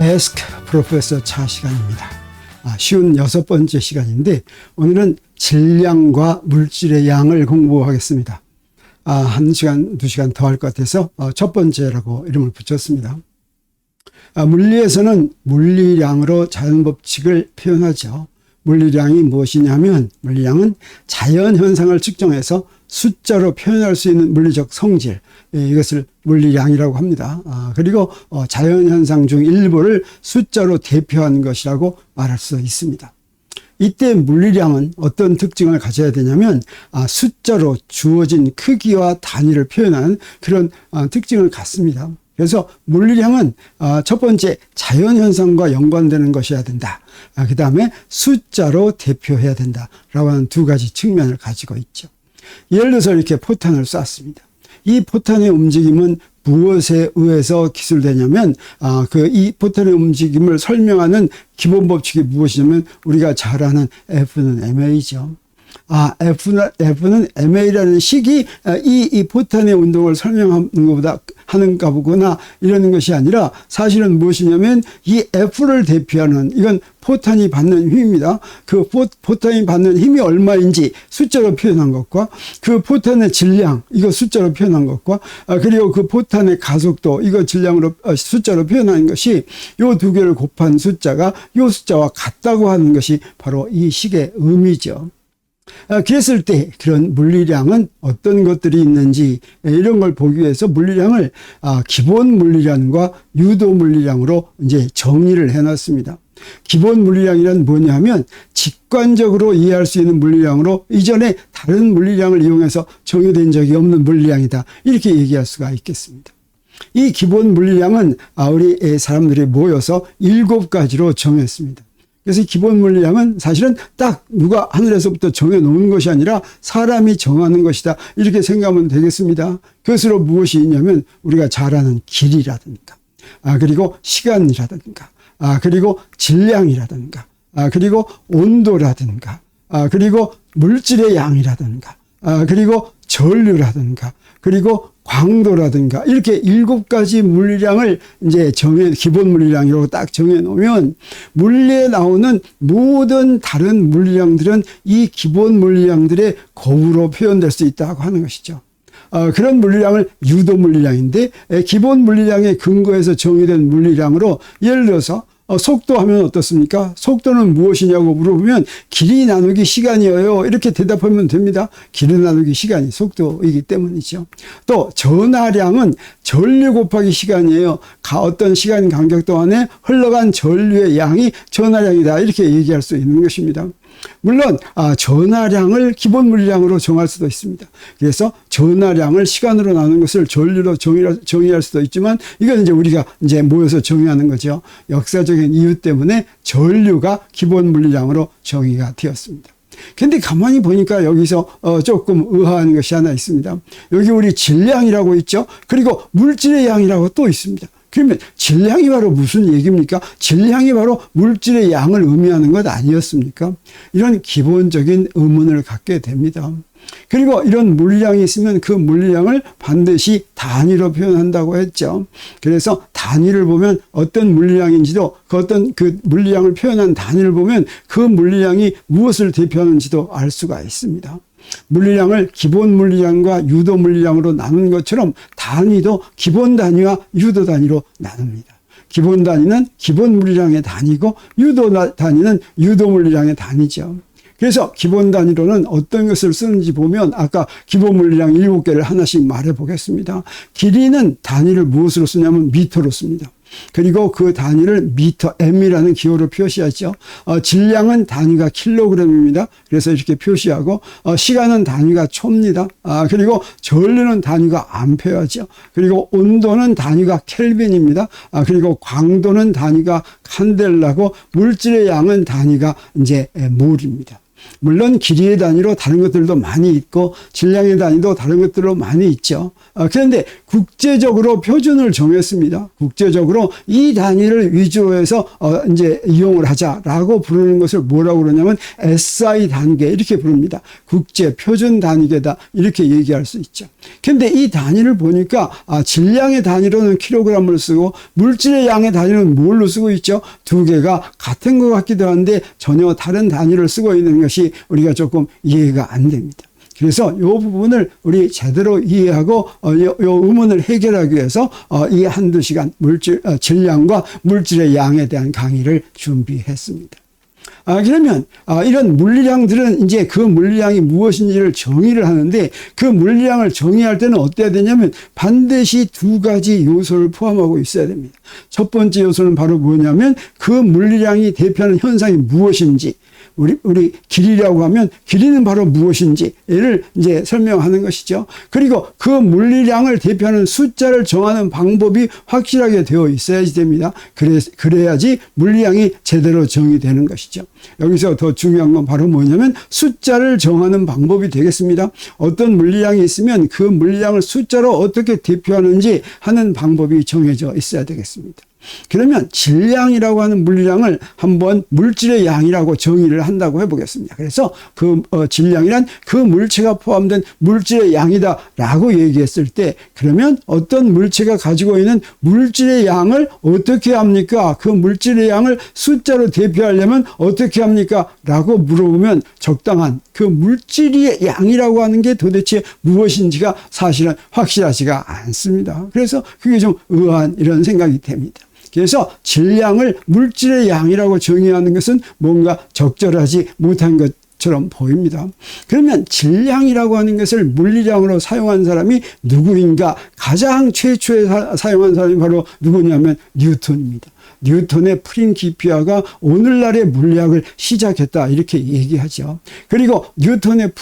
Ask 프로페서 차 시간입니다. 쉬운 6번째 시간인데 오늘은 질량과 물질의 양을 공부하겠습니다. 1시간, 2시간 더 할 것 같아서 첫 번째라고 이름을 붙였습니다. 물리에서는 물리량으로 자연법칙을 표현하죠. 물리량이 무엇이냐면 물리량은 자연현상을 측정해서 숫자로 표현할 수 있는 물리적 성질, 이것을 물리량이라고 합니다. 그리고 자연현상 중 일부를 숫자로 대표하는 것이라고 말할 수 있습니다. 이때 물리량은 어떤 특징을 가져야 되냐면 숫자로 주어진 크기와 단위를 표현하는 그런 특징을 갖습니다. 그래서 물리량은 첫 번째 자연현상과 연관되는 것이어야 된다. 그 다음에 숫자로 대표해야 된다라고 하는 두 가지 측면을 가지고 있죠. 예를 들어서 이렇게 포탄을 쐈습니다. 이 포탄의 움직임은 무엇에 의해서 기술되냐면 이 포탄의 움직임을 설명하는 기본 법칙이 무엇이냐면 우리가 잘 아는 F는 ma죠. F는 ma라는 식이 이 포탄의 운동을 설명하는 것보다 하는가 보구나 이러는 것이 아니라 사실은 무엇이냐면 이 F를 대표하는 이건 포탄이 받는 힘입니다. 그 포탄이 받는 힘이 얼마인지 숫자로 표현한 것과 그 포탄의 질량 이거 숫자로 표현한 것과 그리고 그 포탄의 가속도 이거 질량으로 숫자로 표현하는 것이 요 두 개를 곱한 숫자가 요 숫자와 같다고 하는 것이 바로 이 식의 의미죠. 그랬을 때 그런 물리량은 어떤 것들이 있는지 이런 걸 보기 위해서 물리량을 기본 물리량과 유도 물리량으로 이제 정의를 해놨습니다. 기본 물리량이란 뭐냐면 직관적으로 이해할 수 있는 물리량으로 이전에 다른 물리량을 이용해서 정의된 적이 없는 물리량이다. 이렇게 얘기할 수가 있겠습니다. 이 기본 물리량은 우리 사람들이 모여서 7가지로 정했습니다. 그래서 기본 물리량은 사실은 딱 누가 하늘에서부터 정해놓은 것이 아니라 사람이 정하는 것이다. 이렇게 생각하면 되겠습니다. 그것으로 무엇이 있냐면 우리가 잘 아는 길이라든가 그리고 시간이라든가 그리고 질량이라든가 그리고 온도라든가 그리고 물질의 양이라든가 그리고 전류라든가 그리고 광도라든가 이렇게 7가지 물리량을 이제 기본 물리량이라고 딱 정해 놓으면 물리에 나오는 모든 다른 물리량들은 이 기본 물리량들의 곱으로 표현될 수 있다고 하는 것이죠. 그런 물리량을 유도 물리량인데 기본 물리량에 근거해서 정의된 물리량으로 예를 들어서 속도 하면 어떻습니까? 속도는 무엇이냐고 물어보면 길이 나누기 시간이에요. 이렇게 대답하면 됩니다. 길이 나누기 시간이 속도이기 때문이죠. 또 전하량은 전류 곱하기 시간이에요. 어떤 시간 간격 동안에 흘러간 전류의 양이 전하량이다. 이렇게 얘기할 수 있는 것입니다. 물론 전하량을 기본 물리량으로 정할 수도 있습니다. 그래서 전하량을 시간으로 나누는 것을 전류로 정의할 수도 있지만 이건 이제 우리가 이제 모여서 정의하는 거죠. 역사적인 이유 때문에 전류가 기본 물리량으로 정의가 되었습니다. 근데 가만히 보니까 여기서 조금 의아한 것이 하나 있습니다. 여기 우리 질량이라고 있죠. 그리고 물질의 양이라고 또 있습니다. 그러면 질량이 바로 무슨 얘기입니까? 질량이 바로 물질의 양을 의미하는 것 아니었습니까? 이런 기본적인 의문을 갖게 됩니다. 그리고 이런 물리량이 있으면 그 물리량을 반드시 단위로 표현한다고 했죠. 그래서 단위를 보면 어떤 물리량인지도 그 물리량을 표현한 단위를 보면 그 물리량이 무엇을 대표하는지도 알 수가 있습니다. 물리량을 기본 물리량과 유도 물리량으로 나눈 것처럼 단위도 기본 단위와 유도 단위로 나눕니다. 기본 단위는 기본 물리량의 단위고 유도 단위는 유도 물리량의 단위죠. 그래서 기본 단위로는 어떤 것을 쓰는지 보면 아까 기본 물리량 7개를 하나씩 말해 보겠습니다. 길이는 단위를 무엇으로 쓰냐면 미터로 씁니다. 그리고 그 단위를 미터, m이라는 기호로 표시하죠. 질량은 단위가 킬로그램입니다. 그래서 이렇게 표시하고 시간은 단위가 초입니다. 그리고 전류는 단위가 암페어죠. 그리고 온도는 단위가 켈빈입니다. 그리고 광도는 단위가 칸델라고 물질의 양은 단위가 이제 몰입니다. 물론 길이의 단위로 다른 것들도 많이 있고 질량의 단위도 다른 것들로 많이 있죠. 그런데 국제적으로 표준을 정했습니다. 국제적으로 이 단위를 위주로 해서 이제 이용을 하자라고 부르는 것을 뭐라고 그러냐면 SI 단계 이렇게 부릅니다. 국제 표준 단위계다 이렇게 얘기할 수 있죠. 그런데 이 단위를 보니까 질량의 단위로는 킬로그램을 쓰고 물질의 양의 단위는 뭘로 쓰고 있죠? 두 개가 같은 것 같기도 한데 전혀 다른 단위를 쓰고 있는 것이 우리가 조금 이해가 안 됩니다. 그래서 이 부분을 우리 제대로 이해하고 이 의문을 해결하기 위해서 이 한두 시간 질량과 물질의 양에 대한 강의를 준비했습니다. 그러면 이런 물리량들은 이제 그 물리량이 무엇인지를 정의를 하는데 그 물리량을 정의할 때는 어때야 되냐면 반드시 두 가지 요소를 포함하고 있어야 됩니다. 첫 번째 요소는 바로 뭐냐면 그 물리량이 대표하는 현상이 무엇인지 우리 길이라고 하면 길이는 바로 무엇인지를 이제 설명하는 것이죠. 그리고 그 물리량을 대표하는 숫자를 정하는 방법이 확실하게 되어 있어야지 됩니다. 그래야지 물리량이 제대로 정의되는 것이죠. 여기서 더 중요한 건 바로 뭐냐면 숫자를 정하는 방법이 되겠습니다. 어떤 물리량이 있으면 그 물리량을 숫자로 어떻게 대표하는지 하는 방법이 정해져 있어야 되겠습니다. 그러면 질량이라고 하는 물리량을 한번 물질의 양이라고 정의를 한다고 해보겠습니다. 그래서 그 질량이란 그 물체가 포함된 물질의 양이다라고 얘기했을 때 그러면 어떤 물체가 가지고 있는 물질의 양을 어떻게 합니까? 그 물질의 양을 숫자로 대표하려면 어떻게 합니까? 라고 물어보면 적당한 그 물질의 양이라고 하는 게 도대체 무엇인지가 사실은 확실하지가 않습니다. 그래서 그게 좀 의아한 이런 생각이 됩니다. 그래서 질량을 물질의 양이라고 정의하는 것은 뭔가 적절하지 못한 것처럼 보입니다. 그러면 질량이라고 하는 것을 물리량으로 사용한 사람이 누구인가? 가장 최초에 사용한 사람이 바로 누구냐면 뉴턴입니다. 뉴턴의 프린키피아가 오늘날의 물리학을 시작했다 이렇게 얘기하죠. 그리고 뉴턴의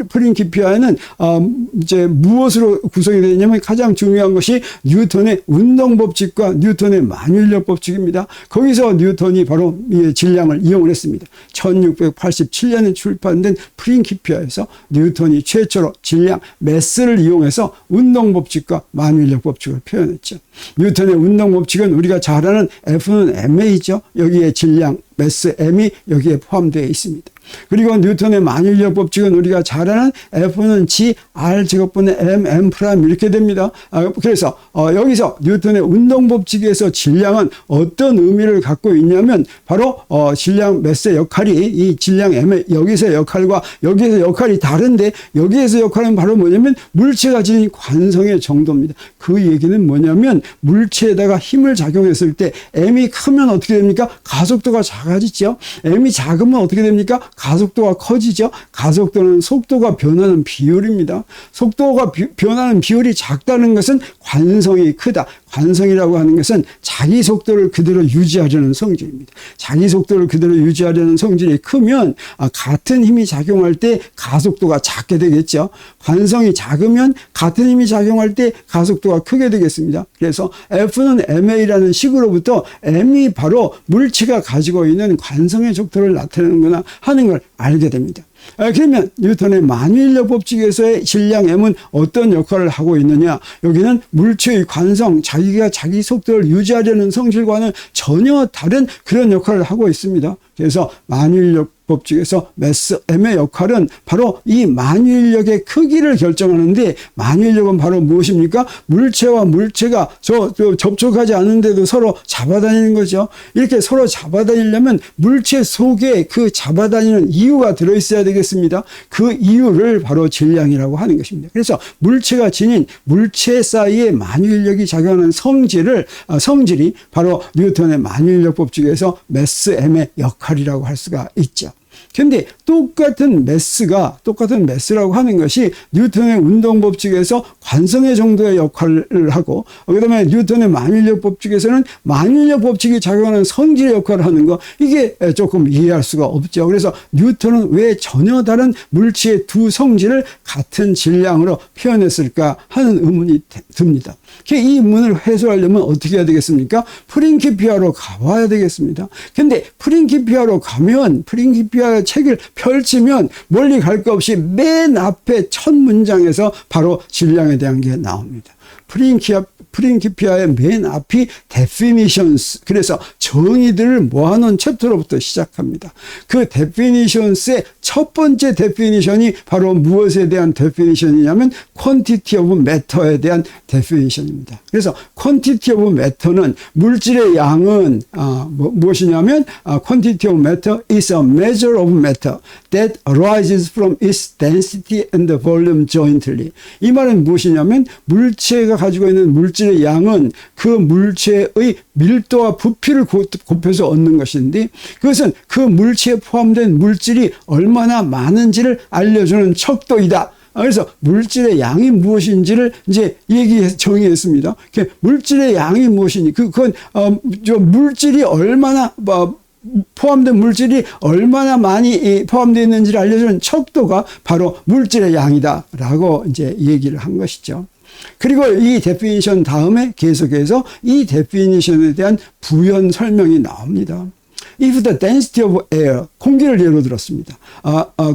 프린키피아는 이제 무엇으로 구성이 되어 있냐면 가장 중요한 것이 뉴턴의 운동법칙과 뉴턴의 만유인력 법칙입니다. 거기서 뉴턴이 바로 질량을 이용을 했습니다. 1687년에 출판된 프린키피아에서 뉴턴이 최초로 질량 매스를 이용해서 운동법칙과 만유인력 법칙을 표현했죠. 뉴턴의 운동법칙은 우리가 잘 아는 F는 ma죠. 여기에 질량, 매스, m이 여기에 포함되어 있습니다. 그리고 뉴턴의 만유인력 법칙은 우리가 잘 아는 F는 G, R 제곱분의 M 프라임 이렇게 됩니다. 그래서 여기서 뉴턴의 운동법칙에서 질량은 어떤 의미를 갖고 있냐면 바로 질량 매스의 역할이 이 질량 M의 여기서의 역할과 여기에서 역할이 다른데 여기에서 역할은 바로 뭐냐면 물체가 지닌 관성의 정도입니다. 그 얘기는 뭐냐면 물체에다가 힘을 작용했을 때 M이 크면 어떻게 됩니까? 가속도가 작아지죠. M이 작으면 어떻게 됩니까? 가속도가 커지죠. 가속도는 속도가 변하는 비율입니다. 속도가 변하는 비율이 작다는 것은 관성이 크다. 관성이라고 하는 것은 자기 속도를 그대로 유지하려는 성질입니다. 자기 속도를 그대로 유지하려는 성질이 크면 같은 힘이 작용할 때 가속도가 작게 되겠죠. 관성이 작으면 같은 힘이 작용할 때 가속도가 크게 되겠습니다. 그래서 F는 ma라는 식으로부터 m이 바로 물체가 가지고 있는 관성의 족도를 나타내는구나 하는 걸 알게 됩니다. 그러면 뉴턴의 만유인력 법칙에서의 질량 m은 어떤 역할을 하고 있느냐? 여기는 물체의 관성, 자기가 자기 속도를 유지하려는 성질과는 전혀 다른 그런 역할을 하고 있습니다. 그래서 만유인력 법칙에서 매스 m의 역할은 바로 이 만유인력의 크기를 결정하는데 만유인력은 바로 무엇입니까? 물체와 물체가 접촉하지 않는데도 서로 잡아다니는 거죠. 이렇게 서로 잡아다니려면 물체 속에 그 잡아다니는 이유가 들어있어야 되겠습니다. 그 이유를 바로 질량이라고 하는 것입니다. 그래서 물체가 지닌 물체 사이에 만유인력이 작용하는 성질이 바로 뉴턴의 만유인력 법칙에서 매스 m의 역할이라고 할 수가 있죠. 그런데 똑같은 매스라고 하는 것이 뉴턴의 운동 법칙에서 관성의 정도의 역할을 하고, 그다음에 뉴턴의 만일력 법칙에서는 만일력 법칙이 작용하는 성질의 역할을 하는 거, 이게 조금 이해할 수가 없죠. 그래서 뉴턴은 왜 전혀 다른 물체의 두 성질을 같은 질량으로 표현했을까 하는 의문이 듭니다. 이 의문을 해소하려면 어떻게 해야 되겠습니까? 프린키피아로 가봐야 되겠습니다. 근데 프린키피아로 가면, 프린키피아의 책을 펼치면 멀리 갈 거 없이 맨 앞에 첫 문장에서 바로 질량에 대한 게 나옵니다. 프린키피아의 맨 앞이 definitions, 그래서 정의들을 모아놓은 챕터로부터 시작합니다. 그 definitions의 첫 번째 definition이 바로 무엇에 대한 definition이냐면 quantity of matter에 대한 definition입니다. 그래서 quantity of matter는 물질의 양은 무엇이냐면 quantity of matter is a measure of matter that arises from its density and volume jointly. 이 말은 무엇이냐면 물체가 가지고 있는 물질의 양은 그 물체의 밀도와 부피를 곱해서 얻는 것인데, 그것은 그 물체에 포함된 물질이 얼마나 많은지를 알려주는 척도이다. 그래서 물질의 양이 무엇인지를 이제 정의했습니다. 물질의 양이 무엇이니? 그건 물질이 얼마나 포함된 물질이 얼마나 많이 포함되어 있는지를 알려주는 척도가 바로 물질의 양이다라고 이제 얘기를 한 것이죠. 그리고 이 데피니션 다음에 계속해서 이 데피니션에 대한 부연 설명이 나옵니다. If the density of air, 공기를 예로 들었습니다.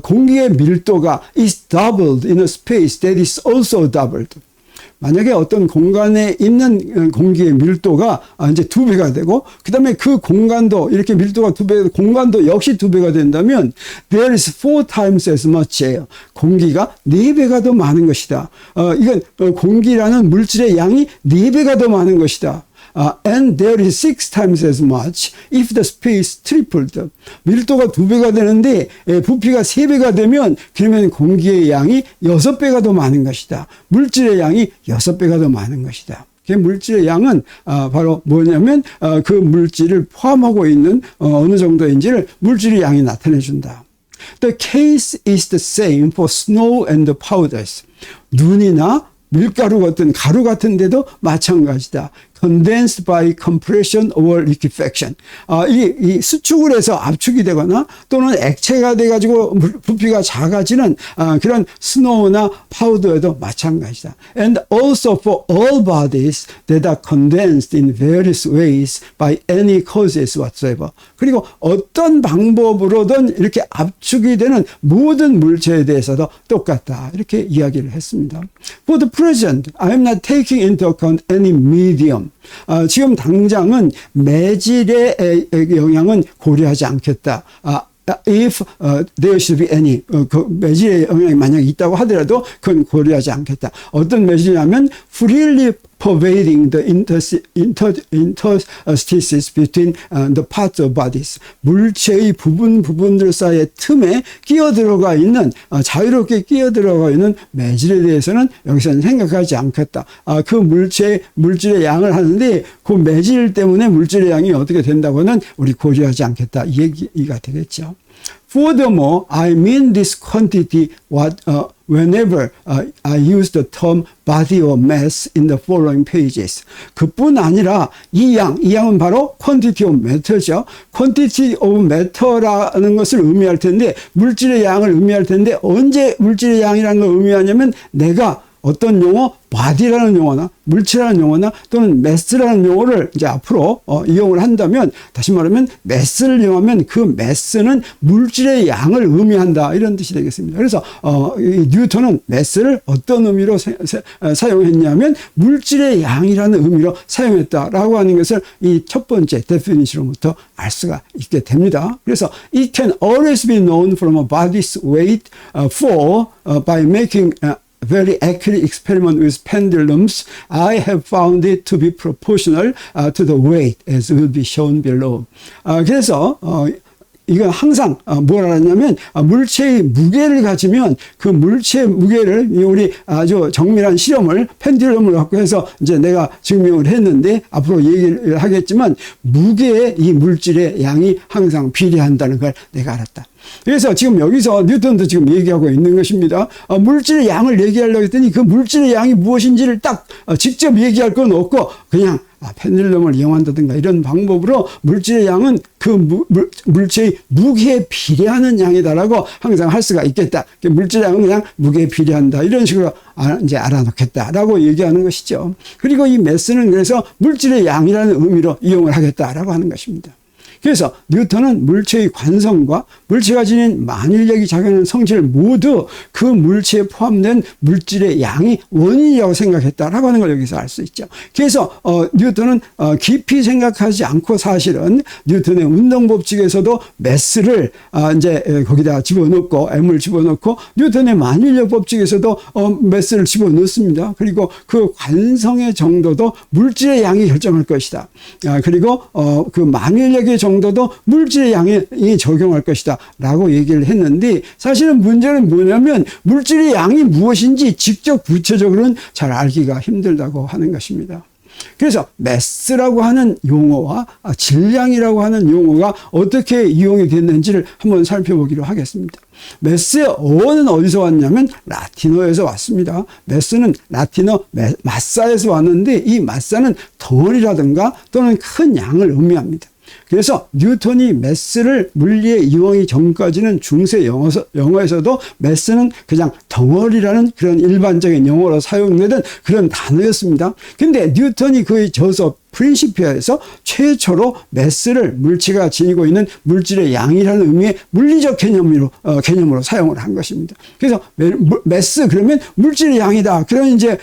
공기의 밀도가 is doubled in a space that is also doubled. 만약에 어떤 공간에 있는 공기의 밀도가 이제 2배가 되고, 그 다음에 그 공간도 이렇게 밀도가 2배, 공간도 역시 2배가 된다면, there is 4 times as much air. 공기가 4배가 더 많은 것이다. 이건 공기라는 물질의 양이 4배가 더 많은 것이다. And there is 6 times as much if the space tripled. 밀도가 2배가 되는데 부피가 3배가 되면 그러면 공기의 양이 6배가 더 많은 것이다. 물질의 양이 6배가 더 많은 것이다. 그 물질의 양은 바로 뭐냐면 그 물질을 포함하고 있는 어느 정도인지를 물질의 양이 나타내 준다. The case is the same for snow and powders. 눈이나 밀가루 같은 가루 같은 데도 마찬가지다. Condensed by compression or liquefaction. 이 수축을 해서 압축이 되거나 또는 액체가 돼가지고 부피가 작아지는 그런 스노우나 파우더에도 마찬가지다. And also for all bodies that are condensed in various ways by any causes whatsoever. 그리고 어떤 방법으로든 이렇게 압축이 되는 모든 물체에 대해서도 똑같다. 이렇게 이야기를 했습니다. For the present, I am not taking into account any medium. 지금 당장은 매질의 영향은 고려하지 않겠다. If there should be any, 그 매질의 영향이 만약 있다고 하더라도 그건 고려하지 않겠다. 어떤 매질이냐면 freely pervading the interstices between the parts of bodies. 물체의 부분들 사이의 틈에 끼어들어가 있는, 자유롭게 끼어들어가 있는 매질에 대해서는 여기서는 생각하지 않겠다. 그 물질의 양을 하는데 그 매질 때문에 물질의 양이 어떻게 된다고는 우리 고려하지 않겠다. 이 얘기가 되겠죠. Furthermore, I mean this quantity whenever I use the term body or mass in the following pages. 그뿐 아니라 이 양은 바로 quantity of matter죠. quantity of matter라는 것을 의미할 텐데, 물질의 양을 의미할 텐데, 언제 물질의 양이라는 걸 의미하냐면 내가 어떤 용어, body라는 용어나 물체라는 용어나 또는 mass라는 용어를 이제 앞으로 이용을 한다면, 다시 말하면 mass를 이용하면 그 mass는 물질의 양을 의미한다, 이런 뜻이 되겠습니다. 그래서 뉴턴은 mass를 어떤 의미로 사용했냐면 물질의 양이라는 의미로 사용했다라고 하는 것을 이 첫 번째 definition으로부터 알 수가 있게 됩니다. 그래서 it can always be known from a body's weight by making very accurate experiment with pendulums. I have found it to be proportional to the weight as will be shown below. 그래서 이건 항상 뭐라 하냐면 물체의 무게를 가지면 그 물체의 무게를 우리 아주 정밀한 실험을 펜듈럼을 갖고 해서 이제 내가 증명을 했는데 앞으로 얘기를 하겠지만 무게에 이 물질의 양이 항상 비례한다는 걸 내가 알았다. 그래서 지금 여기서 뉴턴도 지금 얘기하고 있는 것입니다. 물질의 양을 얘기하려고 했더니 그 물질의 양이 무엇인지를 딱 직접 얘기할 건 없고 그냥 펜듈럼을 이용한다든가 이런 방법으로 물질의 양은 그 물체의 무게에 비례하는 양이다라고 항상 할 수가 있겠다. 물질의 양은 그냥 무게에 비례한다. 이런 식으로 이제 알아놓겠다라고 얘기하는 것이죠. 그리고 이 매스는 그래서 물질의 양이라는 의미로 이용을 하겠다라고 하는 것입니다. 그래서 뉴턴은 물체의 관성과 물체가 지닌 만일력이 작용하는 성질 모두 그 물체에 포함된 물질의 양이 원인이라고 생각했다라고 하는 걸 여기서 알 수 있죠. 그래서 뉴턴은 깊이 생각하지 않고 사실은 뉴턴의 운동법칙에서도 매스를 이제 거기다 집어넣고 M을 집어넣고 뉴턴의 만일력 법칙에서도 매스를 집어넣습니다. 그리고 그 관성의 정도도 물질의 양이 결정할 것이다. 그리고 그 만일력의 정도도 물질의 양에 적용할 것이다 라고 얘기를 했는데 사실은 문제는 뭐냐면 물질의 양이 무엇인지 직접 구체적으로는 잘 알기가 힘들다고 하는 것입니다. 그래서 매스라고 하는 용어와 질량이라고 하는 용어가 어떻게 이용이 됐는지를 한번 살펴보기로 하겠습니다. 매스의 어원은 어디서 왔냐면 라틴어에서 왔습니다. 매스는 라틴어 마사에서 왔는데 이 마사는 덩어리라든가 또는 큰 양을 의미합니다. 그래서 뉴턴이 매스를 물리에 이용하기 전까지는 중세 영어에서도 매스는 그냥 덩어리라는 그런 일반적인 용어로 사용되던 그런 단어였습니다. 근데 뉴턴이 그의 저서 프린시피아에서 최초로 매스를 물체가 지니고 있는 물질의 양이라는 의미의 물리적 개념으로 사용을 한 것입니다. 그래서 매스 그러면 물질의 양이다. 그런 이제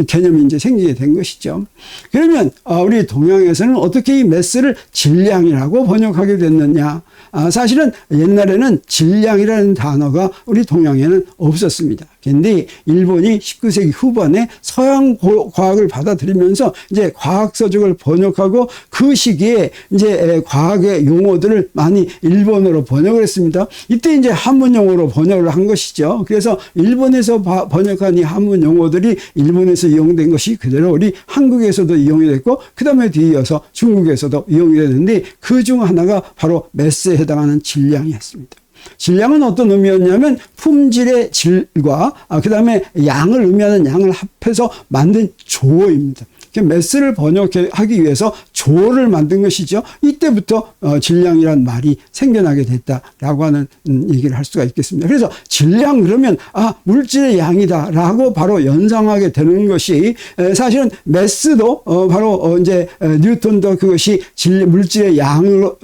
개념이 이제 생기게 된 것이죠. 그러면 우리 동양에서는 어떻게 이 매스를 질량이라고 번역하게 됐느냐? 사실은 옛날에는 질량이라는 단어가 우리 동양에는 없었습니다. 그런데 일본이 19세기 후반에 서양 과학을 받아들이면서 이제 과학 서적을 번역하고 그 시기에 이제 과학의 용어들을 많이 일본어로 번역을 했습니다. 이때 이제 한문 용어로 번역을 한 것이죠. 그래서 일본에서 번역한 이 한문 용어들이 일본에서 이용된 것이 그대로 우리 한국에서도 이용이 됐고 그 다음에 뒤이어서 중국에서도 이용이 됐는데 그중 하나가 바로 매스에 해당하는 질량이었습니다. 질량은 어떤 의미였냐면 품질의 질과 그 다음에 양을 의미하는 양을 합해서 만든 조어입니다. 매스를 번역하기 위해서 조어를 만든 것이죠. 이때부터 질량이란 말이 생겨나게 됐다라고 하는 얘기를 할 수가 있겠습니다. 그래서 질량 그러면 물질의 양이다라고 바로 연상하게 되는 것이 사실은 매스도 바로 이제 뉴턴도 그것이 물질의 양으로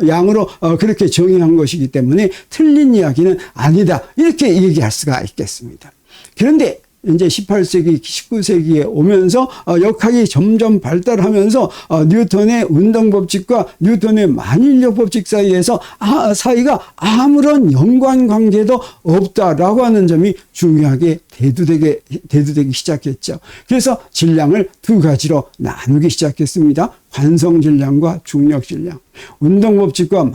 그렇게 정의한 것이기 때문에 틀린 이야기는 아니다 이렇게 얘기할 수가 있겠습니다. 그런데 이제 18세기, 19세기에 오면서 역학이 점점 발달하면서 뉴턴의 운동법칙과 뉴턴의 만일력 법칙 사이에서 사이가 아무런 연관관계도 없다라고 하는 점이 중요하게 대두되기 시작했죠. 그래서 질량을 두 가지로 나누기 시작했습니다. 관성질량과 중력질량. 운동법칙과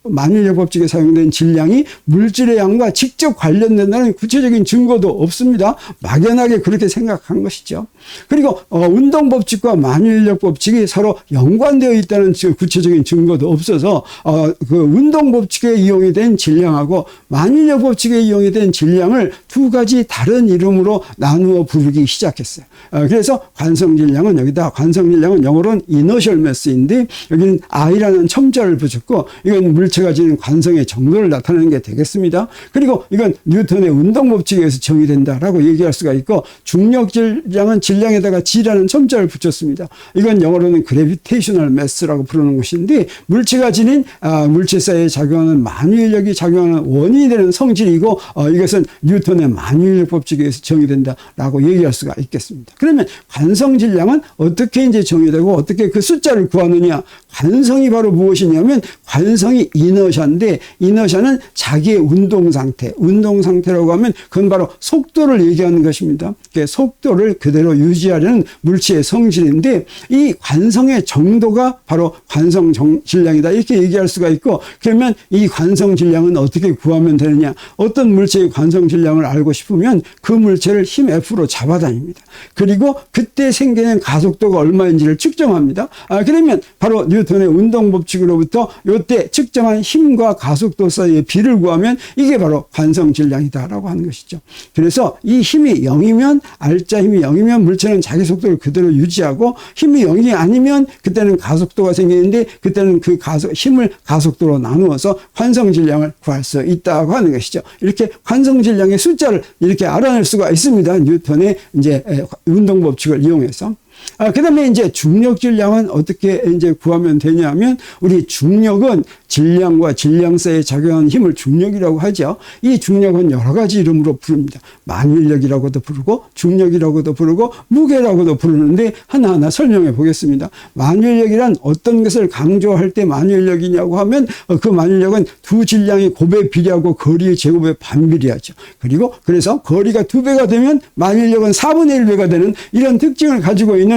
만일력 법칙에 사용된 질량이 물질의 양과 직접 관련된다는 구체적인 증거도 없습니다. 막연하게 그렇게 생각한 것이죠. 그리고 운동법칙과 만일력 법칙이 서로 연관되어 있다는 구체적인 증거도 없어서 그 운동법칙에 이용이 된 질량하고 만일력 법칙에 이용이 된 질량을 두 가지 다른 이름으로 나누어 부르기 시작했어요. 그래서 관성질량은 여기다 관성질량은 영어로는 inertial mass인데 여기는 I라는 첨자를 붙였고 이건 물체가 지닌 관성의 정도를 나타내는 게 되겠습니다. 그리고 이건 뉴턴의 운동법칙에서 정의된다라고 얘기할 수가 있고 중력질량은 질량에다가 G라는 첨자를 붙였습니다. 이건 영어로는 gravitational mass라고 부르는 것인데 물체가 지닌 물체 사이에 작용하는 만유인력이 작용하는 원인이 되는 성질이고 이것은 뉴턴의 만유인력 법칙에 의해서 정의된다라고 얘기할 수가 있겠습니다. 그러면 관성질량은 어떻게 이제 정의되고 어떻게 그 숫자를 구하느냐? 관성이 바로 바로 무엇이냐면 관성이 이너샤인데 이너샤는 자기의 운동 상태라고 하면 그건 바로 속도를 얘기하는 것입니다. 속도를 그대로 유지하려는 물체의 성질인데 이 관성의 정도가 바로 관성 질량이다 이렇게 얘기할 수가 있고 그러면 이 관성 질량은 어떻게 구하면 되느냐 어떤 물체의 관성 질량을 알고 싶으면 그 물체를 힘 F로 잡아다닙니다. 그리고 그때 생기는 가속도가 얼마인지를 측정합니다. 그러면 바로 뉴턴의 운동 법칙으로부터 이때 측정한 힘과 가속도 사이의 비를 구하면 이게 바로 관성 질량이다라고 하는 것이죠. 그래서 이 힘이 0이면 알짜 힘이 0이면 물체는 자기 속도를 그대로 유지하고 힘이 0이 아니면 그때는 가속도가 생기는데 그때는 그 힘을 가속도로 나누어서 관성 질량을 구할 수 있다고 하는 것이죠. 이렇게 관성 질량의 숫자를 이렇게 알아낼 수가 있습니다. 뉴턴의 이제 운동 법칙을 이용해서. 그다음에 이제 중력 질량은 어떻게 이제 구하면 되냐면 우리 중력은 질량과 질량 사이에 작용하는 힘을 중력이라고 하죠. 이 중력은 여러 가지 이름으로 부릅니다. 만일력이라고도 부르고 중력이라고도 부르고 무게라고도 부르는데 하나하나 설명해 보겠습니다. 만일력이란 어떤 것을 강조할 때 만일력이냐고 하면 그 만일력은 두 질량의 곱에 비례하고 거리의 제곱에 반비례하죠. 그리고 그래서 거리가 2배가 되면 만일력은 4분의 1배가 되는 이런 특징을 가지고 있는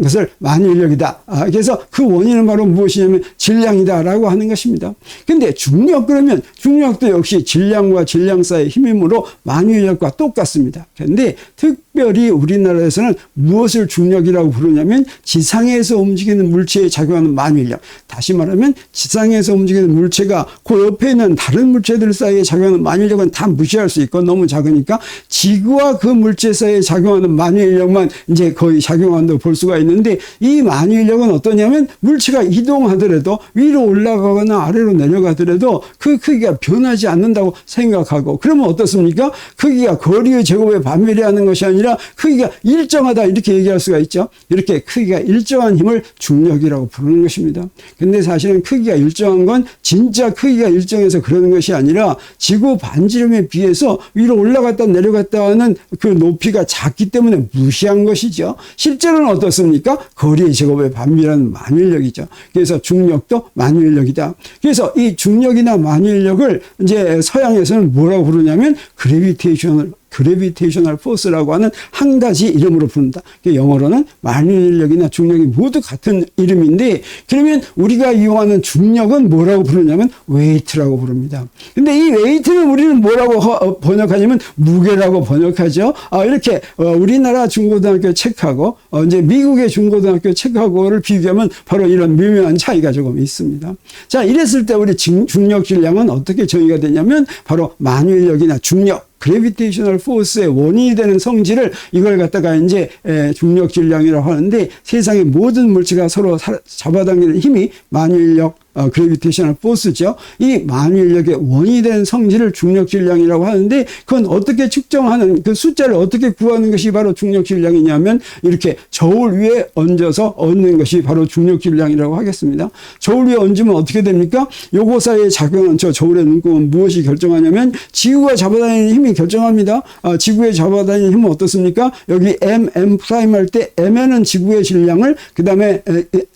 것을 만일력이다. 그래서 그 원인은 바로 무엇이냐면 질량이다라고 하는 것입니다. 근데 중력 그러면 중력도 역시 질량과 질량 사이의 힘이므로 만일력과 똑같습니다. 그런데 특별히 우리나라에서는 무엇을 중력이라고 부르냐면 지상에서 움직이는 물체에 작용하는 만일력. 다시 말하면 지상에서 움직이는 물체가 그 옆에 있는 다른 물체들 사이에 작용하는 만일력은 다 무시할 수 있고 너무 작으니까 지구와 그 물체 사이에 작용하는 만일력만 이제 거의 작용한다고 볼 수가 있는데 이 만일력은 어떠냐면 물체가 이동하더라도 위로 올라가거나 아래로 내려가더라도 그 크기가 변하지 않는다고 생각하고 그러면 어떻습니까? 크기가 거리의 제곱에 반비례하는 것이 아니라 크기가 일정하다 이렇게 얘기할 수가 있죠. 이렇게 크기가 일정한 힘을 중력이라고 부르는 것입니다. 근데 사실은 크기가 일정한 건 진짜 크기가 일정해서 그러는 것이 아니라 지구 반지름에 비해서 위로 올라갔다 내려갔다 하는 그 높이가 작기 때문에 무시한 것이죠. 실제로는 어떻습니까? 거리의 제곱에 반비례하는 만일력이죠. 그래서 중력도 만일력이다. 그래서 이 중력이나 만일력을 이제 서양에서는 뭐라고 부르냐면 그래비테이셔널 포스라고 하는 한 가지 이름으로 부른다. 영어로는 만일력이나 중력이 모두 같은 이름인데 그러면 우리가 이용하는 중력은 뭐라고 부르냐면 웨이트라고 부릅니다. 근데 이 웨이트는 우리는 뭐라고 번역하냐면 무게라고 번역하죠. 이렇게 우리나라 중고등학교 책하고 이제 미국의 중고등학교 책하고를 비교하면 바로 이런 미묘한 차이가 조금 있습니다. 자, 이랬을 때 우리 중력 질량은 어떻게 정의가 되냐면 바로 만일력이나 중력 그래비테이셔널 포스의 원인이 되는 성질을 이걸 갖다가 이제 중력 질량이라고 하는데 세상의 모든 물체가 서로 잡아당기는 힘이 만일력 그래비테이셔널 포스죠. 이 만일력의 원인이 되는 성질을 중력 질량이라고 하는데 그건 어떻게 측정하는 그 숫자를 어떻게 구하는 것이 바로 중력 질량이냐면 이렇게 저울 위에 얹어서 얻는 것이 바로 중력 질량이라고 하겠습니다. 저울 위에 얹으면 어떻게 됩니까? 요거 사이에 작용한 저 저울의 눈금은 무엇이 결정하냐면 지구가 잡아다니는 힘이 결정합니다. 지구에 잡아다니는 힘은 어떻습니까? 여기 M 프라임 할 때 M에는 지구의 질량을 그 다음에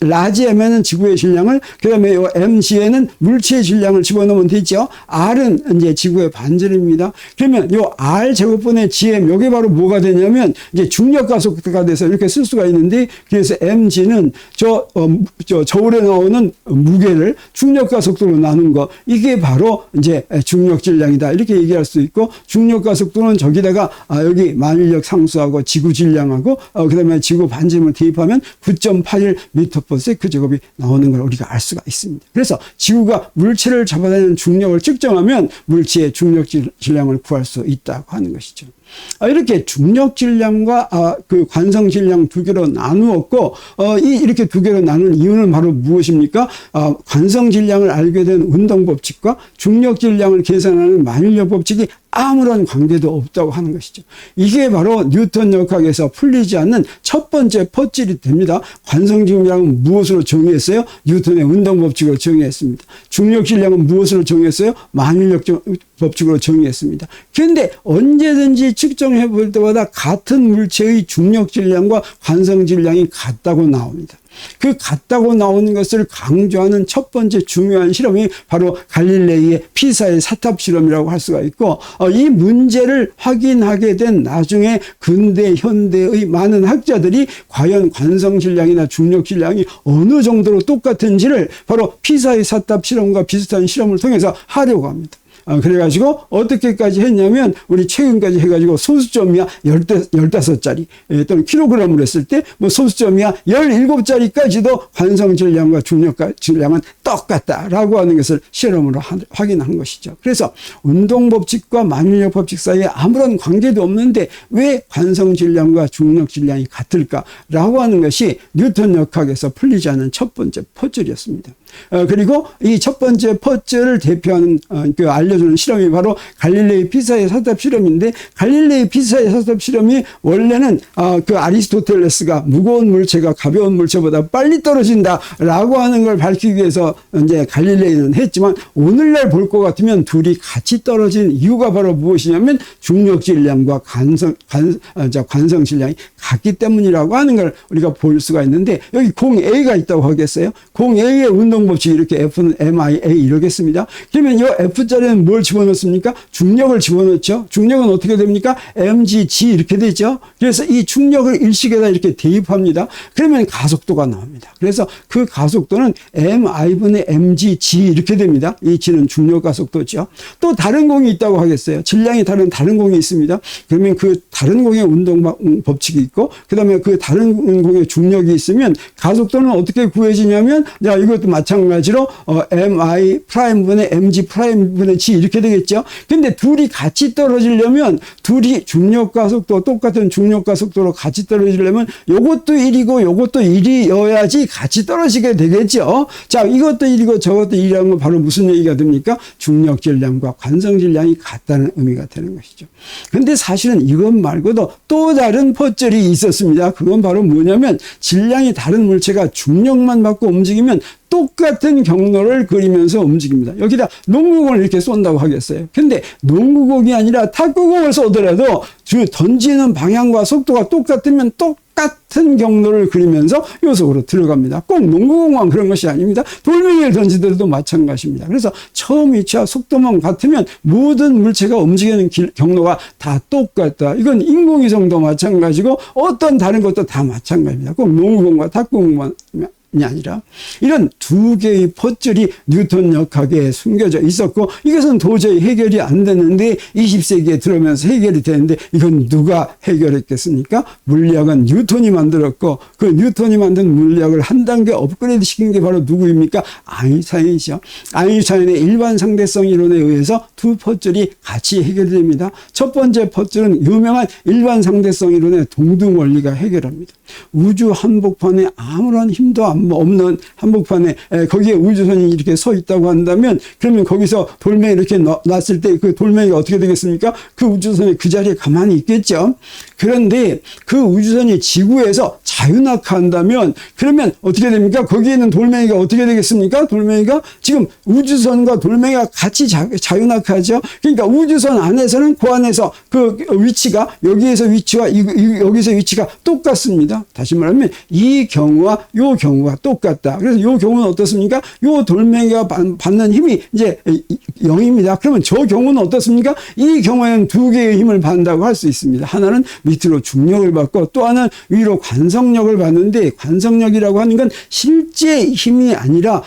라지 M에는 지구의 질량을 그 다음에 요 mg에는 물체의 질량을 집어넣으면 되죠. r은 이제 지구의 반지름입니다. 그러면 요 r 제곱분의 gm 요게 바로 뭐가 되냐면 이제 중력 가속도가 돼서 이렇게 쓸 수가 있는데 그래서 mg는 저울에 나오는 무게를 중력 가속도로 나눈 거 이게 바로 이제 중력 질량이다 이렇게 얘기할 수 있고 중력 가속도는 저기다가 여기 만일력 상수하고 지구 질량하고 그다음에 지구 반지름을 대입하면 9.81 m/s 제곱이 나오는 걸 우리가 알 수가 있습니다. 그래서 지구가 물체를 잡아다니는 중력을 측정하면 물체의 중력 질량을 구할 수 있다고 하는 것이죠. 이렇게 중력 질량과 그 관성 질량 두 개로 나누었고 이렇게 두 개로 나눈 이유는 바로 무엇입니까? 관성 질량을 알게 된 운동 법칙과 중력 질량을 계산하는 만일력 법칙이 아무런 관계도 없다고 하는 것이죠. 이게 바로 뉴턴 역학에서 풀리지 않는 첫 번째 퍼즐이 됩니다. 관성 질량은 무엇으로 정의했어요? 뉴턴의 운동 법칙으로 정의했습니다. 중력 질량은 무엇으로 정의했어요? 만일력 법칙으로 정의했습니다. 그런데 언제든지 측정해 볼 때마다 같은 물체의 중력 질량과 관성 질량이 같다고 나옵니다. 그 같다고 나오는 것을 강조하는 첫 번째 중요한 실험이 바로 갈릴레이의 피사의 사탑 실험이라고 할 수가 있고, 이 문제를 확인하게 된 나중에 근대 현대의 많은 학자들이 과연 관성질량이나 중력질량이 어느 정도로 똑같은지를 바로 피사의 사탑 실험과 비슷한 실험을 통해서 하려고 합니다. 그래가지고 어떻게까지 했냐면, 우리 최근까지 해가지고 소수점이야 15짜리 또는 킬로그램으로 했을 때 뭐 소수점이야 17짜리까지도 관성질량과 중력질량은 똑같다라고 하는 것을 실험으로 확인한 것이죠. 그래서 운동법칙과 만유력 법칙 사이에 아무런 관계도 없는데 왜 관성질량과 중력질량이 같을까라고 하는 것이 뉴턴 역학에서 풀리지 않은 첫 번째 퍼즐이었습니다. 그리고 이 첫 번째 퍼즐을 대표하는 알려주는 실험이 바로 갈릴레이 피사의 사탑 실험인데, 갈릴레이 피사의 사탑 실험이 원래는 그 아리스토텔레스가 무거운 물체가 가벼운 물체보다 빨리 떨어진다라고 하는 걸 밝히기 위해서 이제 갈릴레이는 했지만, 오늘날 볼 것 같으면 둘이 같이 떨어진 이유가 바로 무엇이냐면 중력질량과 관성질량이 같기 때문이라고 하는 걸 우리가 볼 수가 있는데, 여기 공 A가 있다고 하겠어요? 공 A의 운동법칙이 이렇게 F는 MIA 이러겠습니다. 그러면 이 F자리에는 뭘 집어넣습니까? 중력을 집어넣죠. 중력은 어떻게 됩니까? mgg 이렇게 되죠. 그래서 이 중력을 일식에다 이렇게 대입합니다. 그러면 가속도가 나옵니다. 그래서 그 가속도는 mi분의 mgg 이렇게 됩니다. 이 g는 중력 가속도죠. 또 다른 공이 있다고 하겠어요. 질량이 다른 공이 있습니다. 그러면 그 다른 공의 운동 법칙이 있고, 그 다음에 그 다른 공의 중력이 있으면 가속도는 어떻게 구해지냐면, 자, 이것도 마찬가지로 mi 프라임분의 mg 프라임분의 g 이렇게 되겠죠. 근데 둘이 같이 떨어지려면, 둘이 중력 가속도 똑같은 중력 가속도로 같이 떨어지려면 요것도 1이고 요것도 1이어야지 같이 떨어지게 되겠죠. 자, 이것도 1이고 저것도 1이라는 건 바로 무슨 얘기가 됩니까? 중력 질량과 관성 질량이 같다는 의미가 되는 것이죠. 근데 사실은 이것 말고도 또 다른 퍼즐이 있었습니다. 그건 바로 뭐냐면, 질량이 다른 물체가 중력만 받고 움직이면 똑같은 경로를 그리면서 움직입니다. 여기다 농구공을 이렇게 쏜다고 하겠어요. 근데 농구공이 아니라 탁구공을 쏘더라도 던지는 방향과 속도가 똑같으면 똑같은 경로를 그리면서 요 속으로 들어갑니다. 꼭 농구공만 그런 것이 아닙니다. 돌멩이를 던지더라도 마찬가지입니다. 그래서 처음 위치와 속도만 같으면 모든 물체가 움직이는 경로가 다 똑같다. 이건 인공위성도 마찬가지고 어떤 다른 것도 다 마찬가지입니다. 꼭 농구공과 탁구공만 이 아니라 이런 두 개의 퍼즐이 뉴턴 역학에 숨겨져 있었고, 이것은 도저히 해결이 안 되는데 20세기에 들어오면서 해결이 되는데, 이건 누가 해결했겠습니까? 물리학은 뉴턴이 만들었고, 그 뉴턴이 만든 물리학을 한 단계 업그레이드 시킨 게 바로 누구입니까? 아인슈타인이죠. 아인슈타인의 일반 상대성 이론에 의해서 두 퍼즐이 같이 해결됩니다. 첫 번째 퍼즐은 유명한 일반 상대성 이론의 동등 원리가 해결합니다. 우주 한복판에 아무런 힘도 없는 한복판에 거기에 우주선이 이렇게 서 있다고 한다면, 그러면 거기서 돌멩이 이렇게 놨을 때 그 돌멩이가 어떻게 되겠습니까? 그 우주선이 그 자리에 가만히 있겠죠. 그런데 그 우주선이 지구에서 자유낙하한다면, 그러면 어떻게 됩니까? 거기에 있는 돌멩이가 어떻게 되겠습니까? 돌멩이가 지금 우주선과 돌멩이가 같이 자유낙하죠. 그러니까 우주선 안에서는 그 안에서 그 위치가 여기에서 위치와 여기서 위치가 똑같습니다. 다시 말하면 이 경우와 요 경우가 똑같다. 그래서 이 경우는 어떻습니까? 이 돌멩이가 받는 힘이 이제 0입니다. 그러면 저 경우는 어떻습니까? 이 경우에는 두 개의 힘을 받는다고 할 수 있습니다. 하나는 밑으로 중력을 받고 또 하나는 위로 관성력을 받는데, 관성력이라고 하는 건 실제 힘이 아니라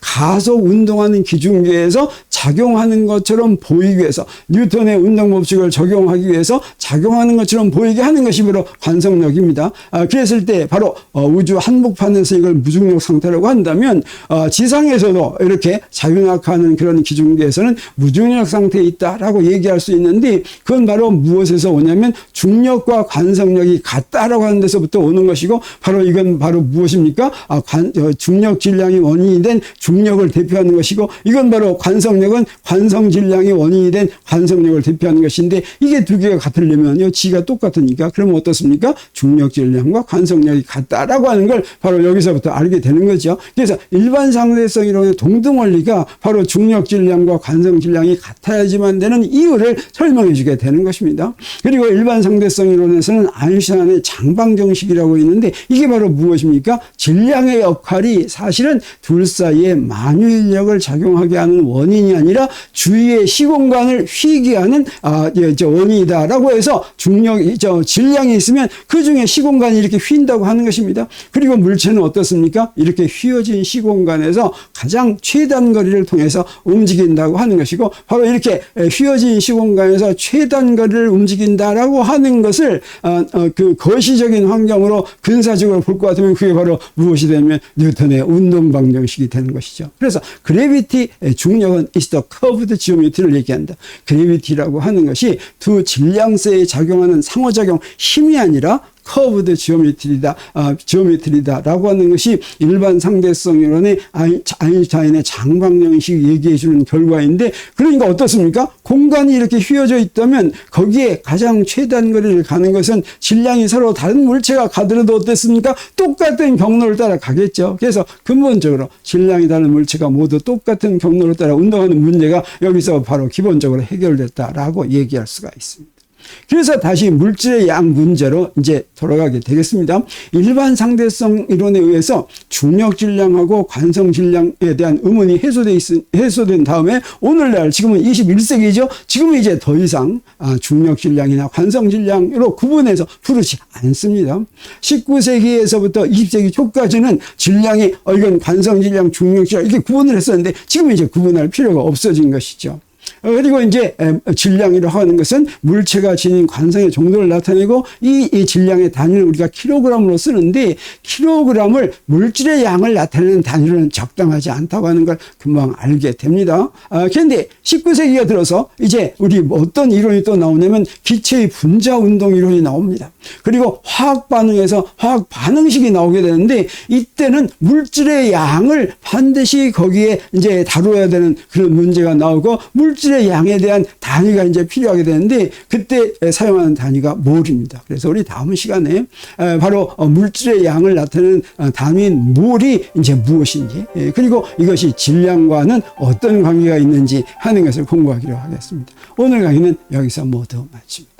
가속 운동하는 기준계에서 작용하는 것처럼 보이기 위해서, 뉴턴의 운동법칙을 적용하기 위해서 작용하는 것처럼 보이게 하는 것이 바로 관성력입니다. 그랬을 때 바로 우주 한복판에서 이걸 무중력 상태라고 한다면, 지상에서도 이렇게 자유낙하하는 그런 기준계에서는 무중력 상태에 있다라고 얘기할 수 있는데, 그건 바로 무엇에서 오냐면 중력과 관성력이 같다라고 하는 데서부터 오는 것이고, 바로 이건 바로 무엇입니까? 중력 질량이 원인이 된 중력을 대표하는 것이고, 이건 바로 관성력은 중력은 관성 질량이 원인이 된 관성력을 대표하는 것인데 이게 두 개가 같으려면요, G가 똑같으니까 그러면 어떻습니까? 중력 질량과 관성력이 같다라고 하는 걸 바로 여기서부터 알게 되는 거죠. 그래서 일반 상대성 이론의 동등 원리가 바로 중력 질량과 관성 질량이 같아야지만 되는 이유를 설명해 주게 되는 것입니다. 그리고 일반 상대성 이론에서는 아인슈타인의 장방 정식이라고 있는데 이게 바로 무엇입니까? 질량의 역할이 사실은 둘 사이에 만유인력을 작용하게 하는 원인이 아니라 주위의 시공간을 휘게 하는 원인이다라고 해서 질량이 있으면 그 중에 시공간이 이렇게 휜다고 하는 것입니다. 그리고 물체는 어떻습니까? 이렇게 휘어진 시공간에서 가장 최단 거리를 통해서 움직인다고 하는 것이고 바로 이렇게 휘어진 시공간에서 최단 거리를 움직인다라고 하는 것을 그 거시적인 환경으로 근사적으로 볼 것 같으면 그게 바로 무엇이 되면 뉴턴의 운동 방정식이 되는 것이죠. 그래서 그래비티 중력은 is the curved geometry를 얘기한다. 그래비티라고 하는 것이 두 질량세에 작용하는 상호작용 힘이 아니라 커브드 지오메트리다라고 하는 것이 일반 상대성 이론의 아인슈타인의 장방정식 얘기해 주는 결과인데, 그러니까 어떻습니까? 공간이 이렇게 휘어져 있다면 거기에 가장 최단 거리를 가는 것은 질량이 서로 다른 물체가 가더라도 어땠습니까? 똑같은 경로를 따라 가겠죠. 그래서 근본적으로 질량이 다른 물체가 모두 똑같은 경로를 따라 운동하는 문제가 여기서 바로 기본적으로 해결됐다라고 얘기할 수가 있습니다. 그래서 다시 물질의 양 문제로 이제 돌아가게 되겠습니다. 일반 상대성 이론에 의해서 중력 질량하고 관성 질량에 대한 의문이 해소된 다음에 오늘날 지금은 21세기죠. 지금은 이제 더 이상 중력 질량이나 관성 질량으로 구분해서 부르지 않습니다. 19세기에서부터 20세기 초까지는 질량이 이건 관성 질량, 중력 질량 이렇게 구분을 했었는데 지금은 이제 구분할 필요가 없어진 것이죠. 그리고 이제 질량이라고 하는 것은 물체가 지닌 관성의 정도를 나타내고 이 질량의 단위는 우리가 킬로그램으로 쓰는데 킬로그램을 물질의 양을 나타내는 단위로는 적당하지 않다고 하는 걸 금방 알게 됩니다. 그런데 19세기가 들어서 이제 우리 어떤 이론이 또 나오냐면 기체의 분자 운동 이론이 나옵니다. 그리고 화학 반응에서 화학 반응식이 나오게 되는데 이때는 물질의 양을 반드시 거기에 이제 다루어야 되는 그런 문제가 나오고 물질의 양에 대한 단위가 이제 필요하게 되는데 그때 사용하는 단위가 몰입니다. 그래서 우리 다음 시간에 바로 물질의 양을 나타내는 단위인 몰이 이제 무엇인지, 그리고 이것이 질량과는 어떤 관계가 있는지 하는 것을 공부하기로 하겠습니다. 오늘 강의는 여기서 모두 마칩니다.